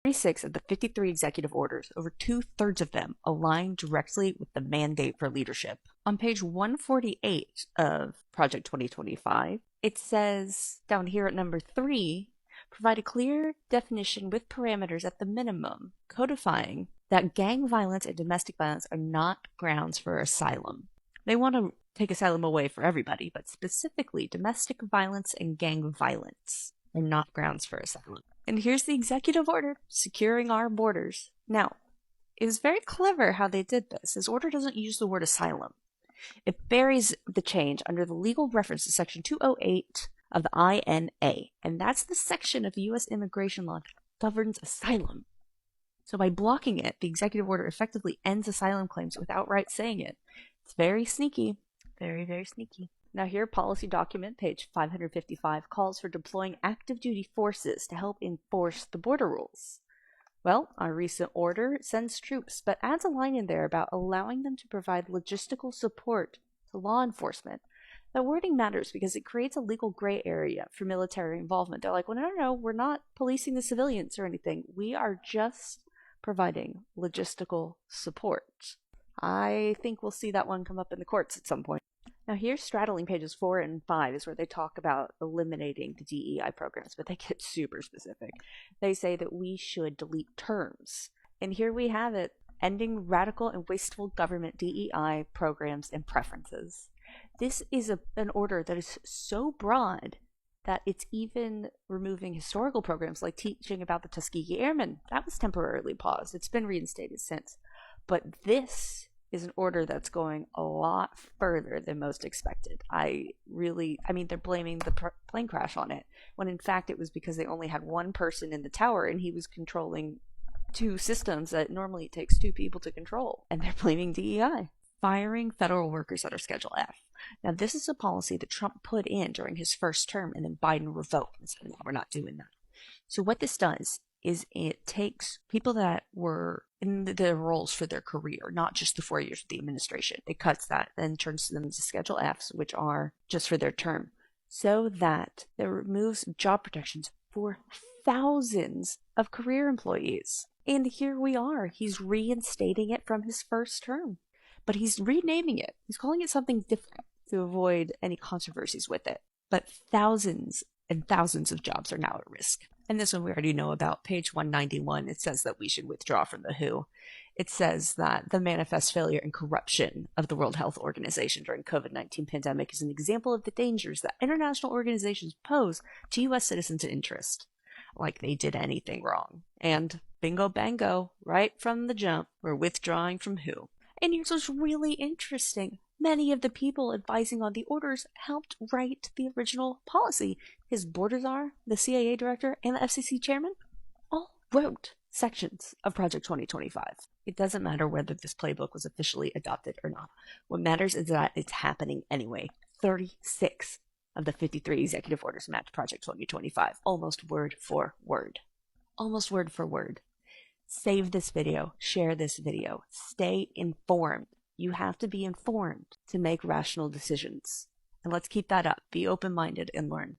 36 of the 53 executive orders, over 2/3 of them align directly with the mandate for leadership. On page 148 of Project 2025, it says down here at number 3, provide a clear definition with parameters at the minimum, codifying that gang violence and domestic violence are not grounds for asylum. They want to take asylum away for everybody, but specifically domestic violence and gang violence are not grounds for asylum. And here's the executive order securing our borders. Now, it is very clever how they did this. This order doesn't use the word asylum. It buries the change under the legal reference to Section 208 of the INA, and that's the section of the U.S. immigration law that governs asylum. So by blocking it, the executive order effectively ends asylum claims without outright saying it. It's very sneaky. Very, very sneaky. Now here, policy document, page 555, calls for deploying active duty forces to help enforce the border rules. Well, our recent order sends troops, but adds a line in there about allowing them to provide logistical support to law enforcement. That wording matters because it creates a legal gray area for military involvement. They're like, well, no, we're not policing the civilians or anything. We are just providing logistical support. I think we'll see that one come up in the courts at some point. Now here, straddling pages 4 and 5 is where they talk about eliminating the DEI programs, but they get super specific. They say that we should delete terms. And here we have it, ending radical and wasteful government DEI programs and preferences. This is an order that is so broad that it's even removing historical programs like teaching about the Tuskegee Airmen. That was temporarily paused. It's been reinstated since. But this is an order that's going a lot further than most expected. They're blaming the plane crash on it, when in fact it was because they only had one person in the tower and he was controlling 2 systems that normally it takes 2 people to control. And they're blaming DEI. Firing federal workers that are Schedule F. Now, this is a policy that Trump put in during his first term, and then Biden revoked and said, no, we're not doing that. So what this does is it takes people that were in their roles for their career, not just the 4 years of the administration. It cuts that and turns them into Schedule Fs, which are just for their term, so that it removes job protections for thousands of career employees. And here we are. He's reinstating it from his first term. But he's renaming it. He's calling it something different to avoid any controversies with it. But thousands and thousands of jobs are now at risk. And this one we already know about. Page 191, it says that we should withdraw from the WHO. It says that the manifest failure and corruption of the World Health Organization during COVID-19 pandemic is an example of the dangers that international organizations pose to U.S. citizens and interest. Like they did anything wrong. And bingo bango, right from the jump, we're withdrawing from WHO. And here's what's really interesting. Many of the people advising on the orders helped write the original policy. His border czar, the CIA director, and the FCC chairman all wrote sections of Project 2025. It doesn't matter whether this playbook was officially adopted or not. What matters is that it's happening anyway. 36 of the 53 executive orders match Project 2025, almost word for word. Almost word for word. Save this video, share this video, stay informed. You have to be informed to make rational decisions. And let's keep that up. Be open-minded and learn.